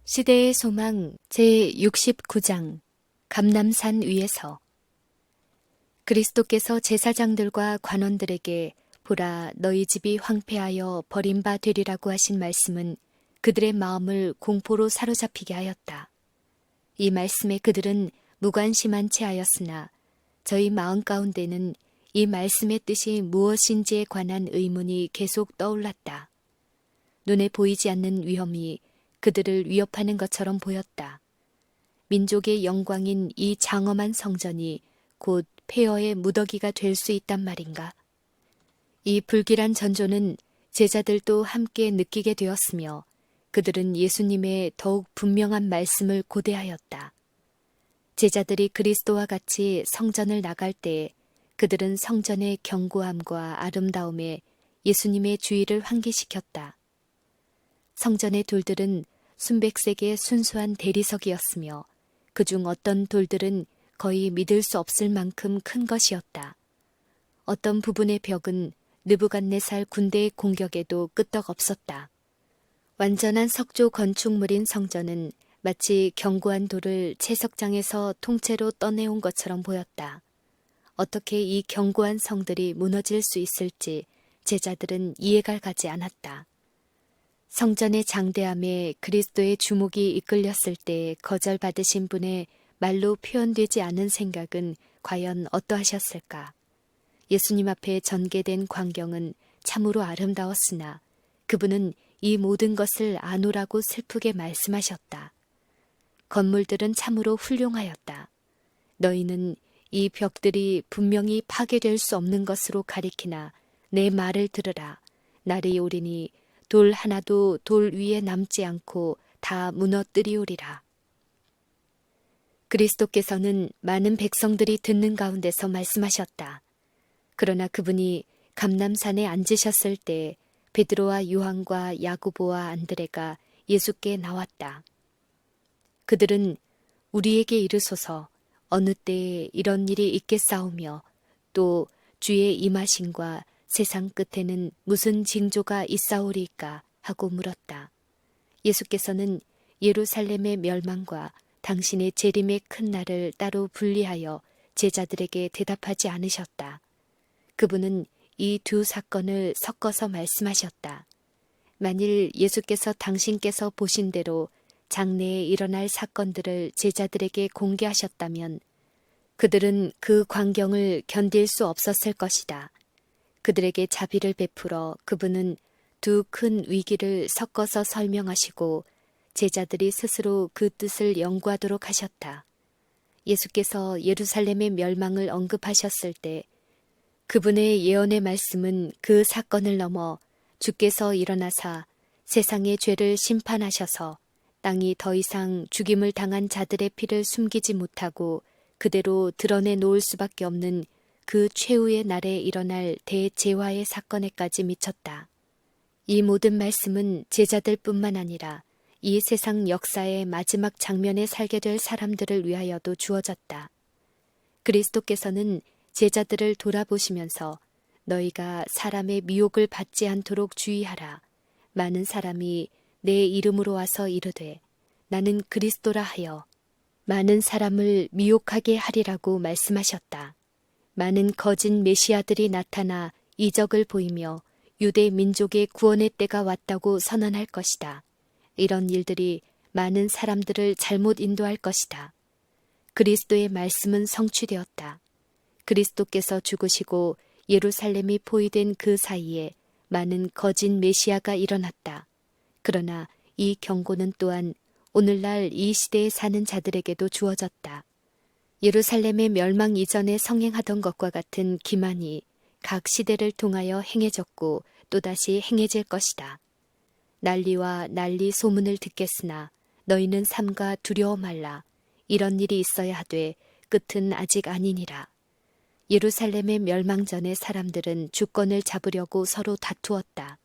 시대의 소망 제69장 감람산 위에서 그리스도께서 제사장들과 관원들에게 보라 너희 집이 황폐하여 버림바 되리라고 하신 말씀은 그들의 마음을 공포로 사로잡히게 하였다. 이 말씀에 그들은 무관심한 채 하였으나 저희 마음 가운데는 이 말씀의 뜻이 무엇인지에 관한 의문이 계속 떠올랐다. 눈에 보이지 않는 위험이 그들을 위협하는 것처럼 보였다. 민족의 영광인 이 장엄한 성전이 곧 폐허의 무더기가 될 수 있단 말인가? 이 불길한 전조는 제자들도 함께 느끼게 되었으며 그들은 예수님의 더욱 분명한 말씀을 고대하였다. 제자들이 그리스도와 같이 성전을 나갈 때 그들은 성전의 견고함과 아름다움에 예수님의 주의를 환기시켰다. 성전의 돌들은 순백색의 순수한 대리석이었으며 그중 어떤 돌들은 거의 믿을 수 없을 만큼 큰 것이었다. 어떤 부분의 벽은 느부갓네살 군대의 공격에도 끄떡없었다. 완전한 석조 건축물인 성전은 마치 견고한 돌을 채석장에서 통째로 떠내온 것처럼 보였다. 어떻게 이 견고한 성들이 무너질 수 있을지 제자들은 이해가 가지 않았다. 성전의 장대함에 그리스도의 주목이 이끌렸을 때 거절받으신 분의 말로 표현되지 않은 생각은 과연 어떠하셨을까? 예수님 앞에 전개된 광경은 참으로 아름다웠으나 그분은 이 모든 것을 아노라고 슬프게 말씀하셨다. 건물들은 참으로 훌륭하였다. 너희는 이 벽들이 분명히 파괴될 수 없는 것으로 가리키나 내 말을 들으라. 날이 오리니 돌 하나도 돌 위에 남지 않고 다 무너뜨리우리라. 그리스도께서는 많은 백성들이 듣는 가운데서 말씀하셨다. 그러나 그분이 감람산에 앉으셨을 때 베드로와 요한과 야고보와 안드레가 예수께 나왔다. 그들은 우리에게 이르소서 어느 때에 이런 일이 있겠사오며 또 주의 임하심과 세상 끝에는 무슨 징조가 있사오리까 하고 물었다. 예수께서는 예루살렘의 멸망과 당신의 재림의 큰 날을 따로 분리하여 제자들에게 대답하지 않으셨다. 그분은 이 두 사건을 섞어서 말씀하셨다. 만일 예수께서 당신께서 보신 대로 장래에 일어날 사건들을 제자들에게 공개하셨다면 그들은 그 광경을 견딜 수 없었을 것이다. 그들에게 자비를 베풀어 그분은 두 큰 위기를 섞어서 설명하시고 제자들이 스스로 그 뜻을 연구하도록 하셨다. 예수께서 예루살렘의 멸망을 언급하셨을 때 그분의 예언의 말씀은 그 사건을 넘어 주께서 일어나사 세상의 죄를 심판하셔서 땅이 더 이상 죽임을 당한 자들의 피를 숨기지 못하고 그대로 드러내 놓을 수밖에 없는 그 최후의 날에 일어날 대재화의 사건에까지 미쳤다. 이 모든 말씀은 제자들뿐만 아니라 이 세상 역사의 마지막 장면에 살게 될 사람들을 위하여도 주어졌다. 그리스도께서는 제자들을 돌아보시면서 너희가 사람의 미혹을 받지 않도록 주의하라. 많은 사람이 내 이름으로 와서 이르되 나는 그리스도라 하여 많은 사람을 미혹하게 하리라고 말씀하셨다. 많은 거짓 메시아들이 나타나 이적을 보이며 유대 민족의 구원의 때가 왔다고 선언할 것이다. 이런 일들이 많은 사람들을 잘못 인도할 것이다. 그리스도의 말씀은 성취되었다. 그리스도께서 죽으시고 예루살렘이 포위된 그 사이에 많은 거짓 메시아가 일어났다. 그러나 이 경고는 또한 오늘날 이 시대에 사는 자들에게도 주어졌다. 예루살렘의 멸망 이전에 성행하던 것과 같은 기만이 각 시대를 통하여 행해졌고 또다시 행해질 것이다. 난리와 난리 소문을 듣겠으나 너희는 삼가 두려워 말라. 이런 일이 있어야 하되 끝은 아직 아니니라. 예루살렘의 멸망 전에 사람들은 주권을 잡으려고 서로 다투었다.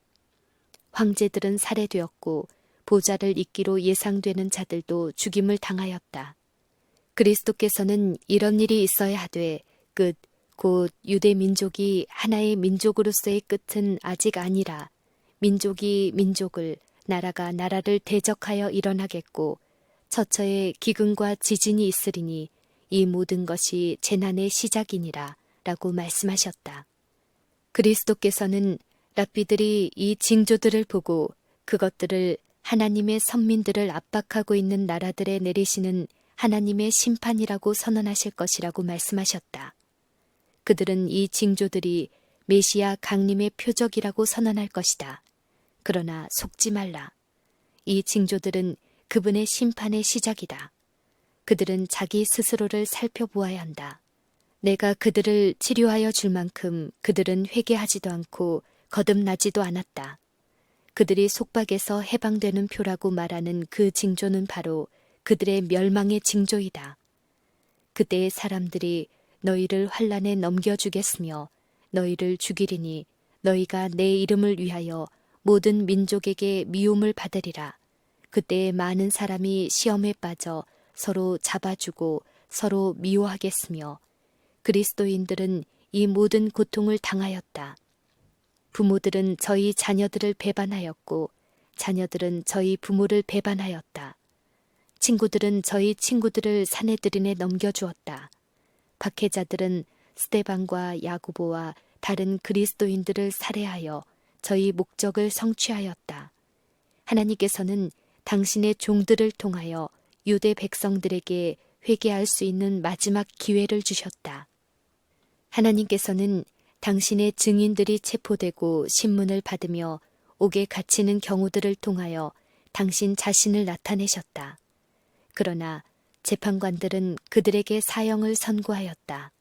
황제들은 살해되었고 보좌를 잇기로 예상되는 자들도 죽임을 당하였다. 그리스도께서는 이런 일이 있어야 하되 끝 곧 유대 민족이 하나의 민족으로서의 끝은 아직 아니라 민족이 민족을 나라가 나라를 대적하여 일어나겠고 처처에 기근과 지진이 있으리니 이 모든 것이 재난의 시작이니라 라고 말씀하셨다. 그리스도께서는 랍비들이 이 징조들을 보고 그것들을 하나님의 선민들을 압박하고 있는 나라들에 내리시는 하나님의 심판이라고 선언하실 것이라고 말씀하셨다. 그들은 이 징조들이 메시아 강림의 표적이라고 선언할 것이다. 그러나 속지 말라. 이 징조들은 그분의 심판의 시작이다. 그들은 자기 스스로를 살펴보아야 한다. 내가 그들을 치료하여 줄 만큼 그들은 회개하지도 않고 거듭나지도 않았다. 그들이 속박에서 해방되는 표라고 말하는 그 징조는 바로 그들의 멸망의 징조이다. 그때의 사람들이 너희를 환란에 넘겨주겠으며 너희를 죽이리니 너희가 내 이름을 위하여 모든 민족에게 미움을 받으리라. 그때에 많은 사람이 시험에 빠져 서로 잡아주고 서로 미워하겠으며 그리스도인들은 이 모든 고통을 당하였다. 부모들은 저희 자녀들을 배반하였고 자녀들은 저희 부모를 배반하였다. 친구들은 저희 친구들을 사내들인에 넘겨주었다. 박해자들은 스데반과 야고보와 다른 그리스도인들을 살해하여 저희 목적을 성취하였다. 하나님께서는 당신의 종들을 통하여 유대 백성들에게 회개할 수 있는 마지막 기회를 주셨다. 하나님께서는 당신의 증인들이 체포되고 신문을 받으며 옥에 갇히는 경우들을 통하여 당신 자신을 나타내셨다. 그러나 재판관들은 그들에게 사형을 선고하였다.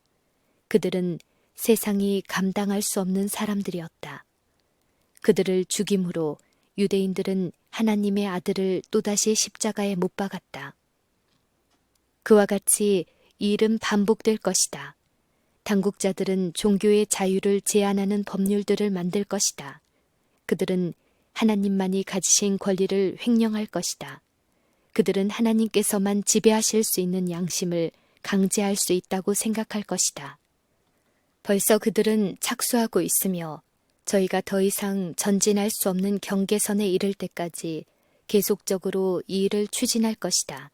그들은 세상이 감당할 수 없는 사람들이었다. 그들을 죽임으로 유대인들은 하나님의 아들을 또다시 십자가에 못 박았다. 그와 같이 이 일은 반복될 것이다. 당국자들은 종교의 자유를 제한하는 법률들을 만들 것이다. 그들은 하나님만이 가지신 권리를 횡령할 것이다. 그들은 하나님께서만 지배하실 수 있는 양심을 강제할 수 있다고 생각할 것이다. 벌써 그들은 착수하고 있으며 저희가 더 이상 전진할 수 없는 경계선에 이를 때까지 계속적으로 이 일을 추진할 것이다.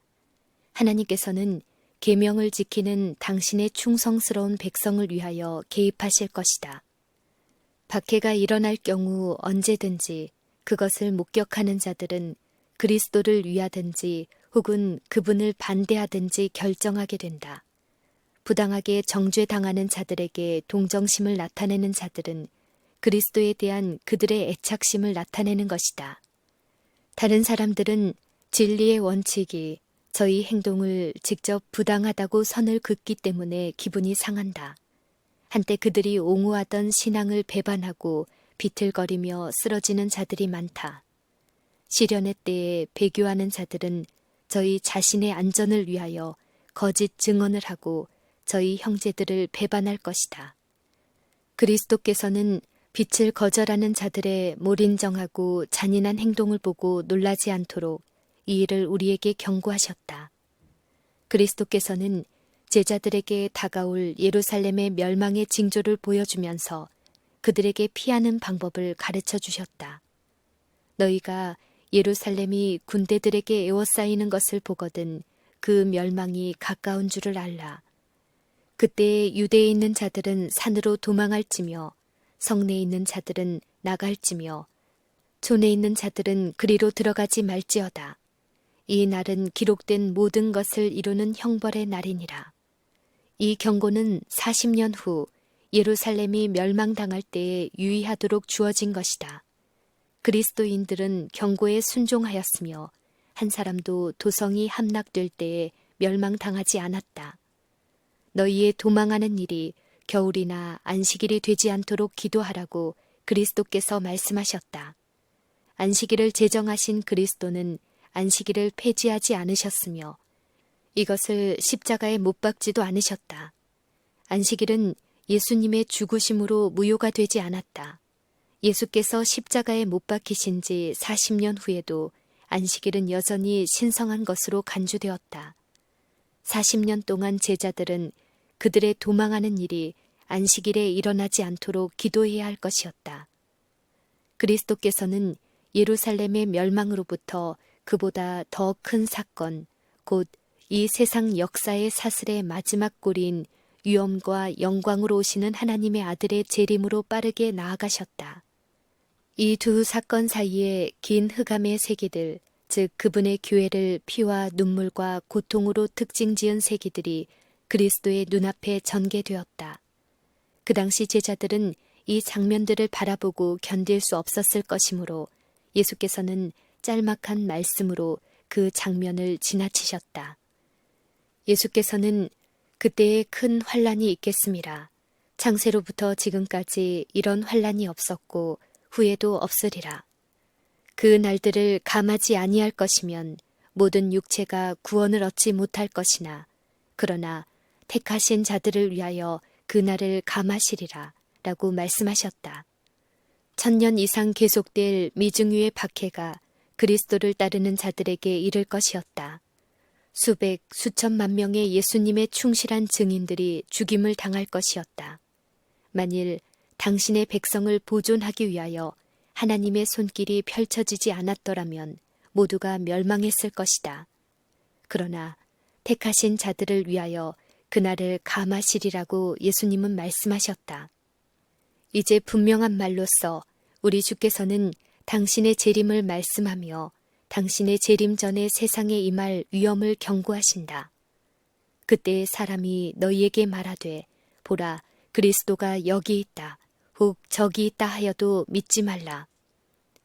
하나님께서는 계명을 지키는 당신의 충성스러운 백성을 위하여 개입하실 것이다. 박해가 일어날 경우 언제든지 그것을 목격하는 자들은 그리스도를 위하든지 혹은 그분을 반대하든지 결정하게 된다. 부당하게 정죄당하는 자들에게 동정심을 나타내는 자들은 그리스도에 대한 그들의 애착심을 나타내는 것이다. 다른 사람들은 진리의 원칙이 저희 행동을 직접 부당하다고 선을 긋기 때문에 기분이 상한다. 한때 그들이 옹호하던 신앙을 배반하고 비틀거리며 쓰러지는 자들이 많다. 시련의 때에 배교하는 자들은 저희 자신의 안전을 위하여 거짓 증언을 하고 저희 형제들을 배반할 것이다. 그리스도께서는 빛을 거절하는 자들의 몰인정하고 잔인한 행동을 보고 놀라지 않도록 이 일을 우리에게 경고하셨다. 그리스도께서는 제자들에게 다가올 예루살렘의 멸망의 징조를 보여주면서 그들에게 피하는 방법을 가르쳐 주셨다. 너희가 예루살렘이 군대들에게 에워싸이는 것을 보거든 그 멸망이 가까운 줄을 알라. 그때 유대에 있는 자들은 산으로 도망할지며 성내에 있는 자들은 나갈지며 촌에 있는 자들은 그리로 들어가지 말지어다. 이 날은 기록된 모든 것을 이루는 형벌의 날이니라. 이 경고는 40년 후 예루살렘이 멸망당할 때에 유의하도록 주어진 것이다. 그리스도인들은 경고에 순종하였으며 한 사람도 도성이 함락될 때에 멸망당하지 않았다. 너희의 도망하는 일이 겨울이나 안식일이 되지 않도록 기도하라고 그리스도께서 말씀하셨다. 안식일을 제정하신 그리스도는 안식일을 폐지하지 않으셨으며 이것을 십자가에 못 박지도 않으셨다. 안식일은 예수님의 죽으심으로 무효가 되지 않았다. 예수께서 십자가에 못 박히신 지 40년 후에도 안식일은 여전히 신성한 것으로 간주되었다. 40년 동안 제자들은 그들의 도망하는 일이 안식일에 일어나지 않도록 기도해야 할 것이었다. 그리스도께서는 예루살렘의 멸망으로부터 그보다 더 큰 사건, 곧 이 세상 역사의 사슬의 마지막 꼬리인 위엄과 영광으로 오시는 하나님의 아들의 재림으로 빠르게 나아가셨다. 이 두 사건 사이에 긴 흑암의 세기들, 즉 그분의 교회를 피와 눈물과 고통으로 특징지은 세기들이 그리스도의 눈앞에 전개되었다. 그 당시 제자들은 이 장면들을 바라보고 견딜 수 없었을 것이므로 예수께서는 짤막한 말씀으로 그 장면을 지나치셨다. 예수께서는 그때에 큰 환란이 있겠음이라. 창세로부터 지금까지 이런 환란이 없었고 후에도 없으리라. 그 날들을 감하지 아니할 것이면 모든 육체가 구원을 얻지 못할 것이나 그러나 택하신 자들을 위하여 그 날을 감하시리라 라고 말씀하셨다. 1000년 이상 계속될 미중유의 박해가 그리스도를 따르는 자들에게 이를 것이었다. 수백, 수천만 명의 예수님의 충실한 증인들이 죽임을 당할 것이었다. 만일 당신의 백성을 보존하기 위하여 하나님의 손길이 펼쳐지지 않았더라면 모두가 멸망했을 것이다. 그러나 택하신 자들을 위하여 그날을 감하시리라고 예수님은 말씀하셨다. 이제 분명한 말로써 우리 주께서는 당신의 재림을 말씀하며 당신의 재림 전에 세상에 임할 위험을 경고하신다. 그때 사람이 너희에게 말하되 보라 그리스도가 여기 있다. 혹 저기 있다 하여도 믿지 말라.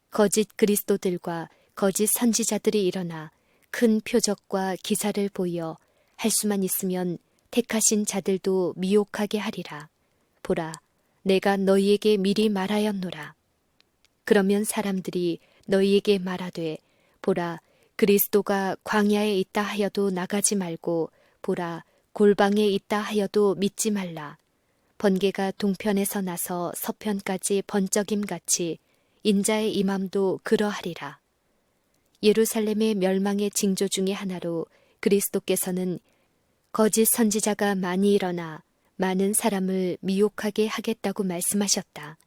거짓 그리스도들과 거짓 선지자들이 일어나 큰 표적과 기사를 보여 할 수만 있으면 택하신 자들도 미혹하게 하리라. 보라, 내가 너희에게 미리 말하였노라. 그러면 사람들이 너희에게 말하되 보라, 그리스도가 광야에 있다 하여도 나가지 말고 보라, 골방에 있다 하여도 믿지 말라. 번개가 동편에서 나서 서편까지 번쩍임같이 인자의 임함도 그러하리라. 예루살렘의 멸망의 징조 중의 하나로 그리스도께서는 거짓 선지자가 많이 일어나 많은 사람을 미혹하게 하겠다고 말씀하셨다.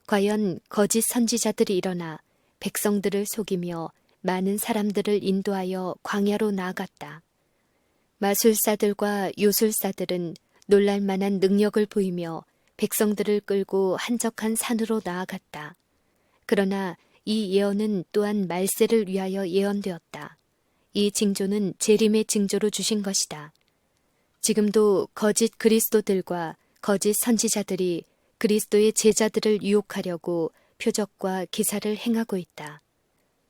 과연 거짓 선지자들이 일어나 백성들을 속이며 많은 사람들을 인도하여 광야로 나아갔다. 마술사들과 요술사들은 놀랄만한 능력을 보이며 백성들을 끌고 한적한 산으로 나아갔다. 그러나 이 예언은 또한 말세를 위하여 예언되었다. 이 징조는 재림의 징조로 주신 것이다. 지금도 거짓 그리스도들과 거짓 선지자들이 그리스도의 제자들을 유혹하려고 표적과 기사를 행하고 있다.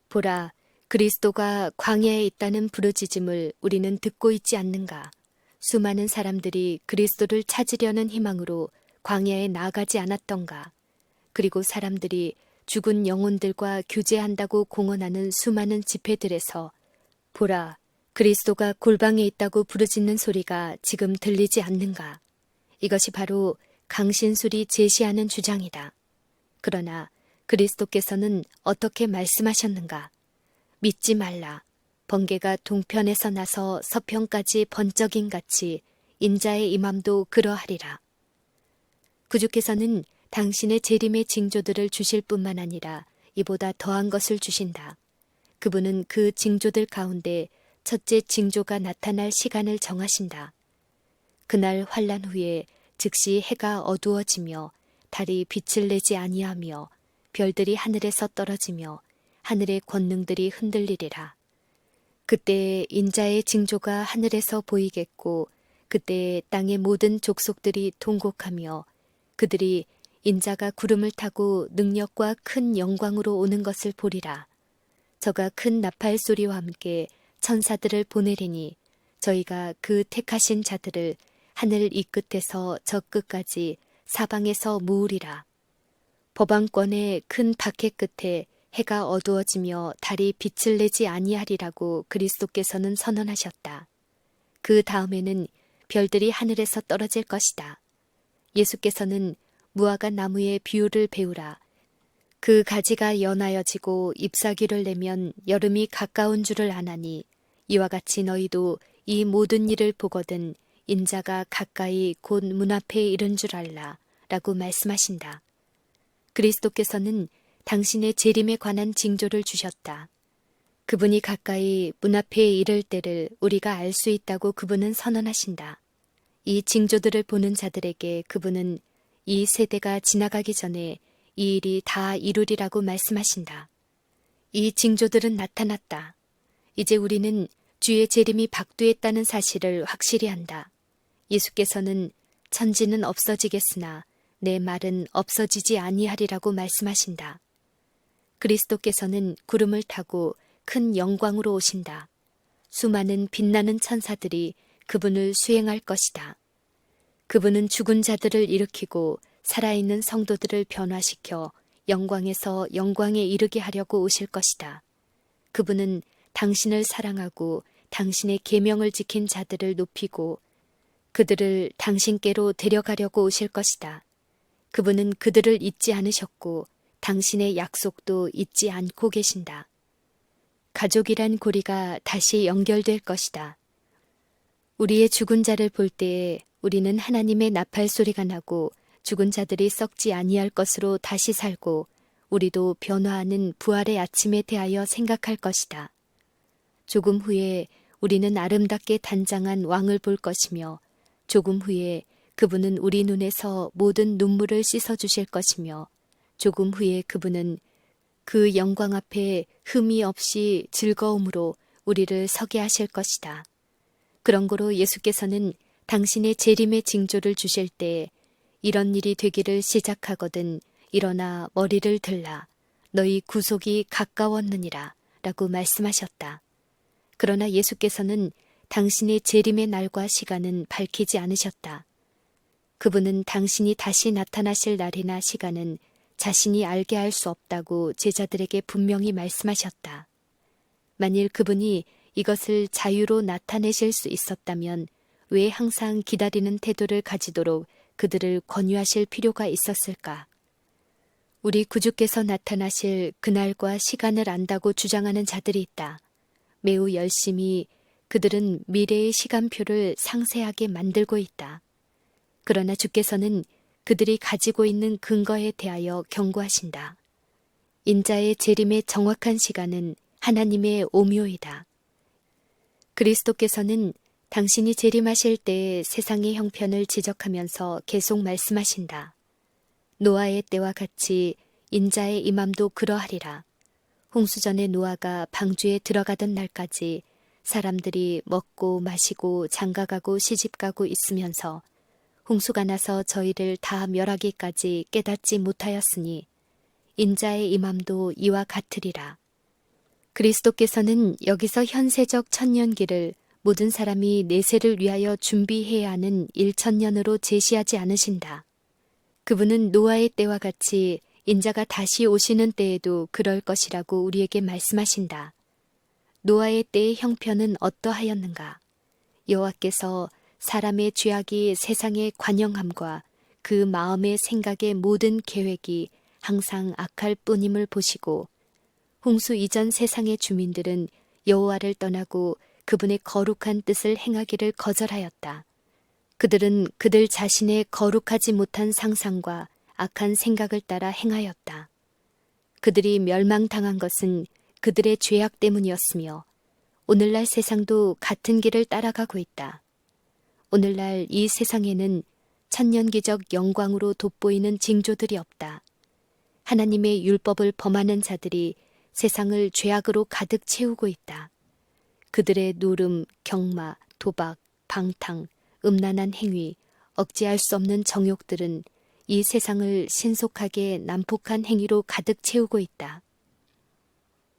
보라, 그리스도가 광야에 있다는 부르짖음을 우리는 듣고 있지 않는가? 수많은 사람들이 그리스도를 찾으려는 희망으로 광야에 나가지 않았던가? 그리고 사람들이 죽은 영혼들과 교제한다고 공언하는 수많은 집회들에서 보라, 그리스도가 골방에 있다고 부르짖는 소리가 지금 들리지 않는가? 이것이 바로 강신술이 제시하는 주장이다. 그러나 그리스도께서는 어떻게 말씀하셨는가? 믿지 말라. 번개가 동편에서 나서 서편까지 번쩍임같이 인자의 임함도 그러하리라. 구주께서는 당신의 재림의 징조들을 주실 뿐만 아니라 이보다 더한 것을 주신다. 그분은 그 징조들 가운데 첫째 징조가 나타날 시간을 정하신다. 그날 환란 후에 즉시 해가 어두워지며 달이 빛을 내지 아니하며 별들이 하늘에서 떨어지며 하늘의 권능들이 흔들리리라. 그때에 인자의 징조가 하늘에서 보이겠고 그때에 땅의 모든 족속들이 통곡하며 그들이 인자가 구름을 타고 능력과 큰 영광으로 오는 것을 보리라. 저가 큰 나팔 소리와 함께 천사들을 보내리니 저희가 그 택하신 자들을 하늘 이 끝에서 저 끝까지 사방에서 모으리라. 법왕권의 큰 박해 끝에 해가 어두워지며 달이 빛을 내지 아니하리라고 그리스도께서는 선언하셨다. 그 다음에는 별들이 하늘에서 떨어질 것이다. 예수께서는 무화과 나무의 비유를 배우라. 그 가지가 연하여지고 잎사귀를 내면 여름이 가까운 줄을 아나니 이와 같이 너희도 이 모든 일을 보거든 인자가 가까이 곧 문 앞에 이른 줄 알라 라고 말씀하신다. 그리스도께서는 당신의 재림에 관한 징조를 주셨다. 그분이 가까이 문 앞에 이를 때를 우리가 알 수 있다고 그분은 선언하신다. 이 징조들을 보는 자들에게 그분은 이 세대가 지나가기 전에 이 일이 다 이루리라고 말씀하신다. 이 징조들은 나타났다. 이제 우리는 주의 재림이 박두했다는 사실을 확실히 한다. 예수께서는 천지는 없어지겠으나 내 말은 없어지지 아니하리라고 말씀하신다. 그리스도께서는 구름을 타고 큰 영광으로 오신다. 수많은 빛나는 천사들이 그분을 수행할 것이다. 그분은 죽은 자들을 일으키고 살아있는 성도들을 변화시켜 영광에서 영광에 이르게 하려고 오실 것이다. 그분은 당신을 사랑하고 당신의 계명을 지킨 자들을 높이고 그들을 당신께로 데려가려고 오실 것이다. 그분은 그들을 잊지 않으셨고 당신의 약속도 잊지 않고 계신다. 가족이란 고리가 다시 연결될 것이다. 우리의 죽은 자를 볼 때에 우리는 하나님의 나팔 소리가 나고 죽은 자들이 썩지 아니할 것으로 다시 살고 우리도 변화하는 부활의 아침에 대하여 생각할 것이다. 조금 후에 우리는 아름답게 단장한 왕을 볼 것이며 조금 후에 그분은 우리 눈에서 모든 눈물을 씻어주실 것이며 조금 후에 그분은 그 영광 앞에 흠이 없이 즐거움으로 우리를 서게 하실 것이다. 그런 거로 예수께서는 당신의 재림의 징조를 주실 때 이런 일이 되기를 시작하거든 일어나 머리를 들라 너희 구속이 가까웠느니라 라고 말씀하셨다. 그러나 예수께서는 당신의 재림의 날과 시간은 밝히지 않으셨다. 그분은 당신이 다시 나타나실 날이나 시간은 자신이 알게 할 수 없다고 제자들에게 분명히 말씀하셨다. 만일 그분이 이것을 자유로 나타내실 수 있었다면 왜 항상 기다리는 태도를 가지도록 그들을 권유하실 필요가 있었을까? 우리 구주께서 나타나실 그날과 시간을 안다고 주장하는 자들이 있다. 매우 열심히 그들은 미래의 시간표를 상세하게 만들고 있다. 그러나 주께서는 그들이 가지고 있는 근거에 대하여 경고하신다. 인자의 재림의 정확한 시간은 하나님의 오묘이다. 그리스도께서는 당신이 재림하실 때의 세상의 형편을 지적하면서 계속 말씀하신다. 노아의 때와 같이 인자의 임함도 그러하리라. 홍수전에 노아가 방주에 들어가던 날까지 사람들이 먹고 마시고 장가가고 시집가고 있으면서 홍수가 나서 저희를 다 멸하기까지 깨닫지 못하였으니 인자의 임함도 이와 같으리라. 그리스도께서는 여기서 현세적 천년기를 모든 사람이 내세를 위하여 준비해야 하는 1000년으로 제시하지 않으신다. 그분은 노아의 때와 같이 인자가 다시 오시는 때에도 그럴 것이라고 우리에게 말씀하신다. 노아의 때의 형편은 어떠하였는가? 여호와께서 사람의 죄악이 세상의 관영함과 그 마음의 생각의 모든 계획이 항상 악할 뿐임을 보시고 홍수 이전 세상의 주민들은 여호와를 떠나고 그분의 거룩한 뜻을 행하기를 거절하였다. 그들은 그들 자신의 거룩하지 못한 상상과 악한 생각을 따라 행하였다. 그들이 멸망당한 것은 그들의 죄악 때문이었으며 오늘날 세상도 같은 길을 따라가고 있다. 오늘날 이 세상에는 천년기적 영광으로 돋보이는 징조들이 없다. 하나님의 율법을 범하는 자들이 세상을 죄악으로 가득 채우고 있다. 그들의 노름, 경마, 도박, 방탕, 음란한 행위, 억제할 수 없는 정욕들은 이 세상을 신속하게 난폭한 행위로 가득 채우고 있다.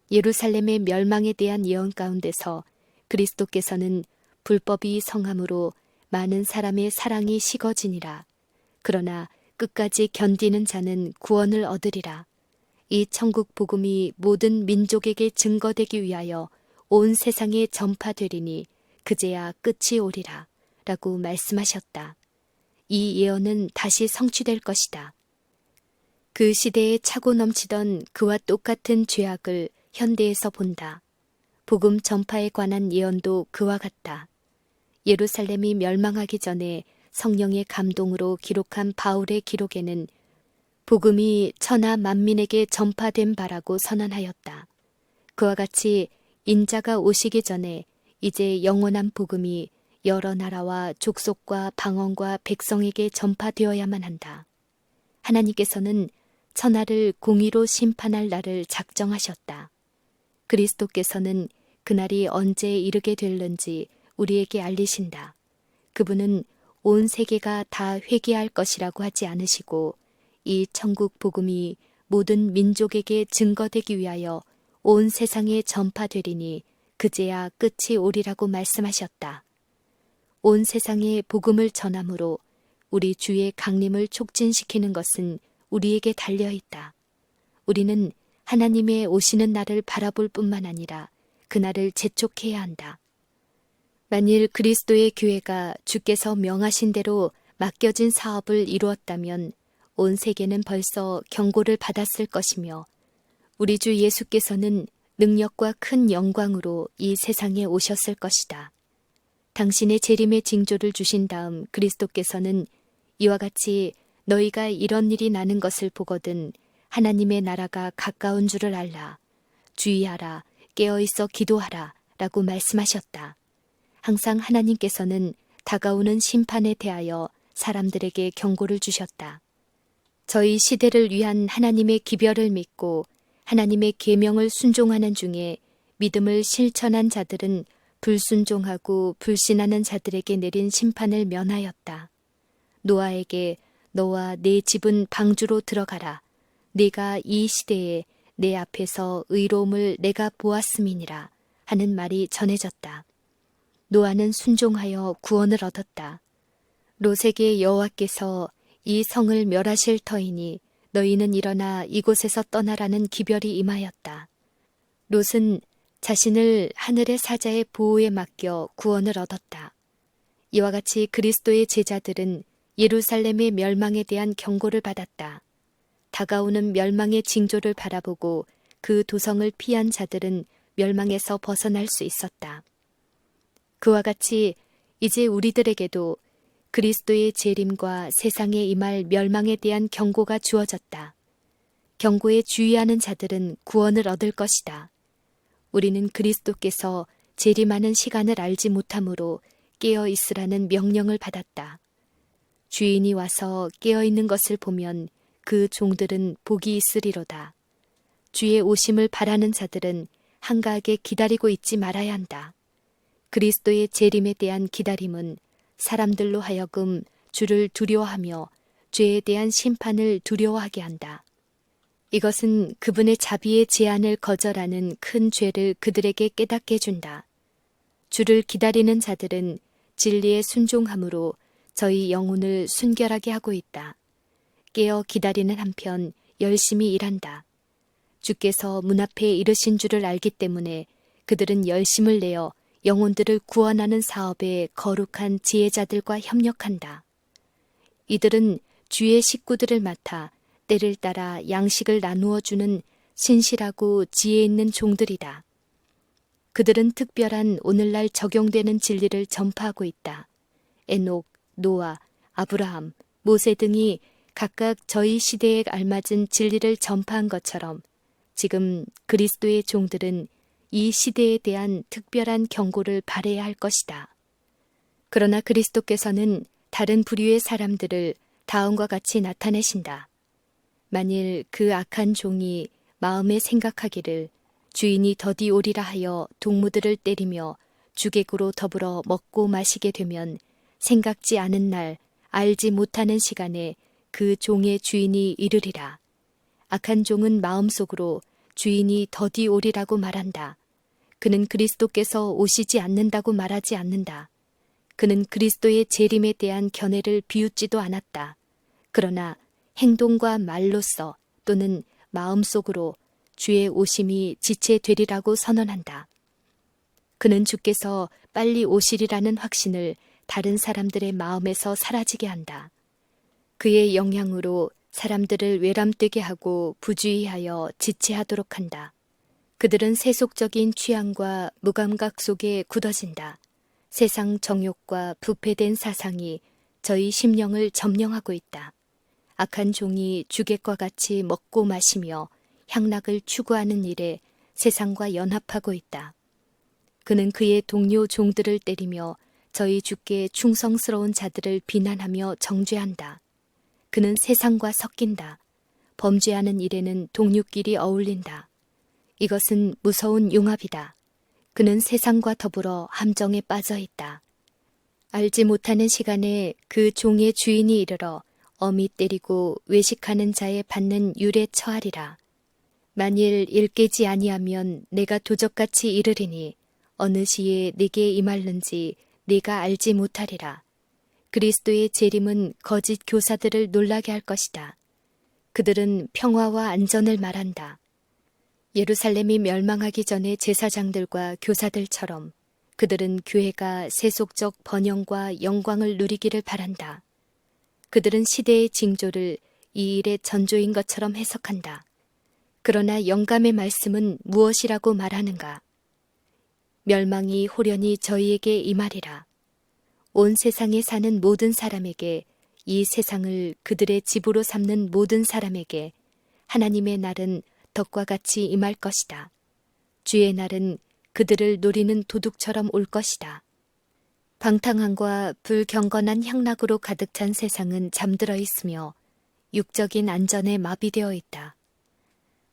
예루살렘의 멸망에 대한 예언 가운데서 그리스도께서는 불법이 성함으로 많은 사람의 사랑이 식어지니라. 그러나 끝까지 견디는 자는 구원을 얻으리라. 이 천국 복음이 모든 민족에게 증거되기 위하여 온 세상에 전파되리니 그제야 끝이 오리라. 라고 말씀하셨다. 이 예언은 다시 성취될 것이다. 그 시대에 차고 넘치던 그와 똑같은 죄악을 현대에서 본다. 복음 전파에 관한 예언도 그와 같다. 예루살렘이 멸망하기 전에 성령의 감동으로 기록한 바울의 기록에는 복음이 천하 만민에게 전파된 바라고 선언하였다. 그와 같이 인자가 오시기 전에 이제 영원한 복음이 여러 나라와 족속과 방언과 백성에게 전파되어야만 한다. 하나님께서는 천하를 공의로 심판할 날을 작정하셨다. 그리스도께서는 그날이 언제 이르게 될는지 우리에게 알리신다. 그분은 온 세계가 다 회개할 것이라고 하지 않으시고 이 천국 복음이 모든 민족에게 증거되기 위하여 온 세상에 전파되리니 그제야 끝이 오리라고 말씀하셨다. 온 세상에 복음을 전함으로 우리 주의 강림을 촉진시키는 것은 우리에게 달려있다. 우리는 하나님의 오시는 날을 바라볼 뿐만 아니라 그날을 재촉해야 한다. 만일 그리스도의 교회가 주께서 명하신 대로 맡겨진 사업을 이루었다면 온 세계는 벌써 경고를 받았을 것이며 우리 주 예수께서는 능력과 큰 영광으로 이 세상에 오셨을 것이다. 당신의 재림의 징조를 주신 다음 그리스도께서는 이와 같이 너희가 이런 일이 나는 것을 보거든 하나님의 나라가 가까운 줄을 알라. 주의하라. 깨어있어 기도하라. 라고 말씀하셨다. 항상 하나님께서는 다가오는 심판에 대하여 사람들에게 경고를 주셨다. 저희 시대를 위한 하나님의 기별을 믿고 하나님의 계명을 순종하는 중에 믿음을 실천한 자들은 불순종하고 불신하는 자들에게 내린 심판을 면하였다. 노아에게 너와 네 집은 방주로 들어가라. 네가 이 시대에 내 앞에서 의로움을 내가 보았음이니라 하는 말이 전해졌다. 노아는 순종하여 구원을 얻었다. 롯에게 여호와께서 이 성을 멸하실 터이니 너희는 일어나 이곳에서 떠나라는 기별이 임하였다. 롯은 자신을 하늘의 사자의 보호에 맡겨 구원을 얻었다. 이와 같이 그리스도의 제자들은 예루살렘의 멸망에 대한 경고를 받았다. 다가오는 멸망의 징조를 바라보고 그 도성을 피한 자들은 멸망에서 벗어날 수 있었다. 그와 같이 이제 우리들에게도 그리스도의 재림과 세상에 임할 멸망에 대한 경고가 주어졌다. 경고에 주의하는 자들은 구원을 얻을 것이다. 우리는 그리스도께서 재림하는 시간을 알지 못하므로 깨어 있으라는 명령을 받았다. 주인이 와서 깨어 있는 것을 보면 그 종들은 복이 있으리로다. 주의 오심을 바라는 자들은 한가하게 기다리고 있지 말아야 한다. 그리스도의 재림에 대한 기다림은 사람들로 하여금 주를 두려워하며 죄에 대한 심판을 두려워하게 한다. 이것은 그분의 자비의 제한을 거절하는 큰 죄를 그들에게 깨닫게 해준다. 주를 기다리는 자들은 진리에 순종함으로 저희 영혼을 순결하게 하고 있다. 깨어 기다리는 한편 열심히 일한다. 주께서 문 앞에 이르신 줄을 알기 때문에 그들은 열심을 내어 영혼들을 구원하는 사업에 거룩한 지혜자들과 협력한다. 이들은 주의 식구들을 맡아 때를 따라 양식을 나누어 주는 신실하고 지혜 있는 종들이다. 그들은 특별한 오늘날 적용되는 진리를 전파하고 있다. 에녹, 노아, 아브라함, 모세 등이 각각 저희 시대에 알맞은 진리를 전파한 것처럼 지금 그리스도의 종들은 이 시대에 대한 특별한 경고를 발해야 할 것이다. 그러나 그리스도께서는 다른 부류의 사람들을 다음과 같이 나타내신다. 만일 그 악한 종이 마음에 생각하기를 주인이 더디 오리라 하여 동무들을 때리며 주객으로 더불어 먹고 마시게 되면 생각지 않은 날 알지 못하는 시간에 그 종의 주인이 이르리라. 악한 종은 마음속으로 주인이 더디 오리라고 말한다. 그는 그리스도께서 오시지 않는다고 말하지 않는다. 그는 그리스도의 재림에 대한 견해를 비웃지도 않았다. 그러나 행동과 말로써 또는 마음속으로 주의 오심이 지체되리라고 선언한다. 그는 주께서 빨리 오시리라는 확신을 다른 사람들의 마음에서 사라지게 한다. 그의 영향으로 사람들을 외람되게 하고 부주의하여 지체하도록 한다. 그들은 세속적인 취향과 무감각 속에 굳어진다. 세상 정욕과 부패된 사상이 저희 심령을 점령하고 있다. 악한 종이 주객과 같이 먹고 마시며 향락을 추구하는 일에 세상과 연합하고 있다. 그는 그의 동료 종들을 때리며 저희 주께 충성스러운 자들을 비난하며 정죄한다. 그는 세상과 섞인다. 범죄하는 일에는 동료끼리 어울린다. 이것은 무서운 융합이다. 그는 세상과 더불어 함정에 빠져 있다. 알지 못하는 시간에 그 종의 주인이 이르러 엄히 때리고 외식하는 자에 받는 율에 처하리라. 만일 일깨지 아니하면 내가 도적같이 이르리니 어느 시에 내게 임할는지 네가 알지 못하리라. 그리스도의 재림은 거짓 교사들을 놀라게 할 것이다. 그들은 평화와 안전을 말한다. 예루살렘이 멸망하기 전에 제사장들과 교사들처럼 그들은 교회가 세속적 번영과 영광을 누리기를 바란다. 그들은 시대의 징조를 이 일의 전조인 것처럼 해석한다. 그러나 영감의 말씀은 무엇이라고 말하는가? 멸망이 호련히 저희에게 임하리라. 온 세상에 사는 모든 사람에게, 이 세상을 그들의 집으로 삼는 모든 사람에게 하나님의 날은 덕과 같이 임할 것이다. 주의 날은 그들을 노리는 도둑처럼 올 것이다. 방탕함과 불경건한 향락으로 가득 찬 세상은 잠들어 있으며 육적인 안전에 마비되어 있다.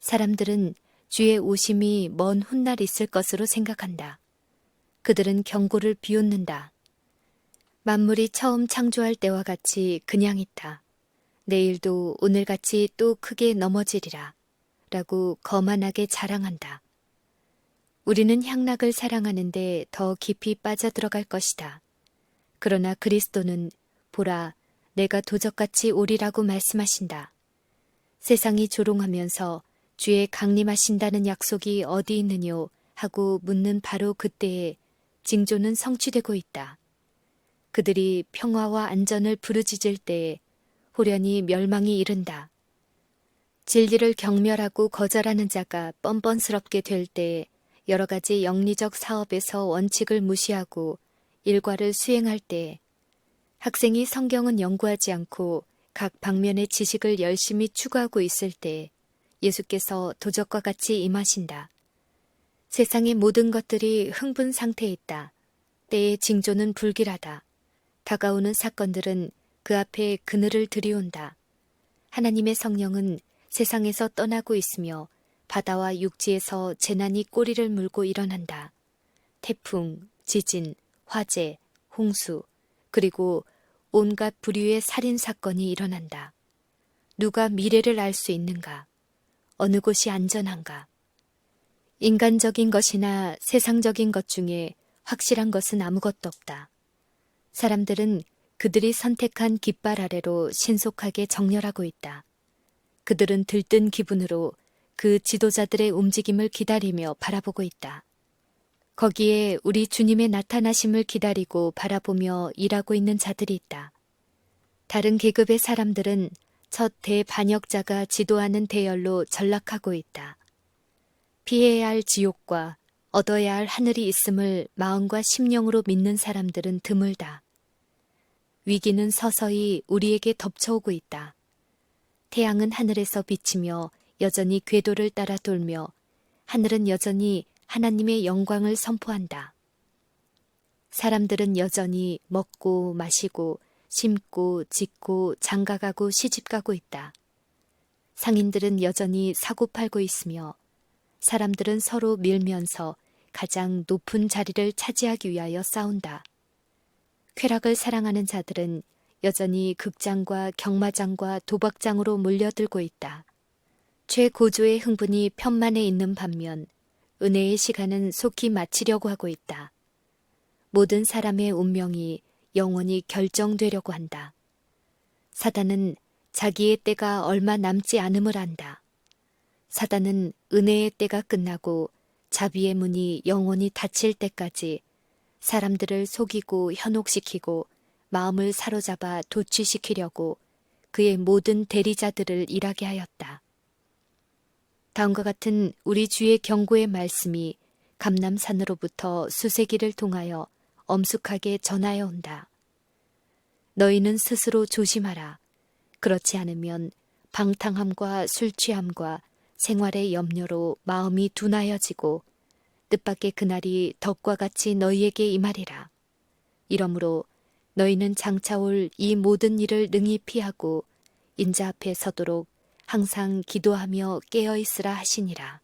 사람들은 주의 오심이 먼 훗날 있을 것으로 생각한다. 그들은 경고를 비웃는다. 만물이 처음 창조할 때와 같이 그냥 있다. 내일도 오늘같이 또 크게 넘어지리라. 라고 거만하게 자랑한다. 우리는 향락을 사랑하는데 더 깊이 빠져들어갈 것이다. 그러나 그리스도는 보라, 내가 도적같이 오리라고 말씀하신다. 세상이 조롱하면서 주의 강림하신다는 약속이 어디 있느뇨 하고 묻는 바로 그때에 징조는 성취되고 있다. 그들이 평화와 안전을 부르짖을 때에 호련히 멸망이 이른다. 진리를 경멸하고 거절하는 자가 뻔뻔스럽게 될 때에 여러 가지 영리적 사업에서 원칙을 무시하고 일과를 수행할 때에 학생이 성경은 연구하지 않고 각 방면의 지식을 열심히 추구하고 있을 때에 예수께서 도적과 같이 임하신다. 세상의 모든 것들이 흥분 상태에 있다. 때의 징조는 불길하다. 다가오는 사건들은 그 앞에 그늘을 들이온다. 하나님의 성령은 세상에서 떠나고 있으며 바다와 육지에서 재난이 꼬리를 물고 일어난다. 태풍, 지진, 화재, 홍수, 그리고 온갖 부류의 살인사건이 일어난다. 누가 미래를 알 수 있는가? 어느 곳이 안전한가? 인간적인 것이나 세상적인 것 중에 확실한 것은 아무것도 없다. 사람들은 그들이 선택한 깃발 아래로 신속하게 정렬하고 있다. 그들은 들뜬 기분으로 그 지도자들의 움직임을 기다리며 바라보고 있다. 거기에 우리 주님의 나타나심을 기다리고 바라보며 일하고 있는 자들이 있다. 다른 계급의 사람들은 첫 대반역자가 지도하는 대열로 전락하고 있다. 피해야 할 지옥과 얻어야 할 하늘이 있음을 마음과 심령으로 믿는 사람들은 드물다. 위기는 서서히 우리에게 덮쳐오고 있다. 태양은 하늘에서 비치며 여전히 궤도를 따라 돌며 하늘은 여전히 하나님의 영광을 선포한다. 사람들은 여전히 먹고 마시고 심고 짓고 장가가고 시집가고 있다. 상인들은 여전히 사고팔고 있으며 사람들은 서로 밀면서 가장 높은 자리를 차지하기 위하여 싸운다. 쾌락을 사랑하는 자들은 여전히 극장과 경마장과 도박장으로 몰려들고 있다. 최고조의 흥분이 편만에 있는 반면 은혜의 시간은 속히 마치려고 하고 있다. 모든 사람의 운명이 영원히 결정되려고 한다. 사단은 자기의 때가 얼마 남지 않음을 안다. 사단은 은혜의 때가 끝나고 자비의 문이 영원히 닫힐 때까지 사람들을 속이고 현혹시키고 마음을 사로잡아 도취시키려고 그의 모든 대리자들을 일하게 하였다. 다음과 같은 우리 주의 경고의 말씀이 감람산으로부터 수세기를 통하여 엄숙하게 전하여 온다. 너희는 스스로 조심하라. 그렇지 않으면 방탕함과 술 취함과 생활의 염려로 마음이 둔하여지고 뜻밖의 그날이 덕과 같이 너희에게 임하리라. 이러므로 너희는 장차 올 이 모든 일을 능히 피하고 인자 앞에 서도록 항상 기도하며 깨어 있으라 하시니라.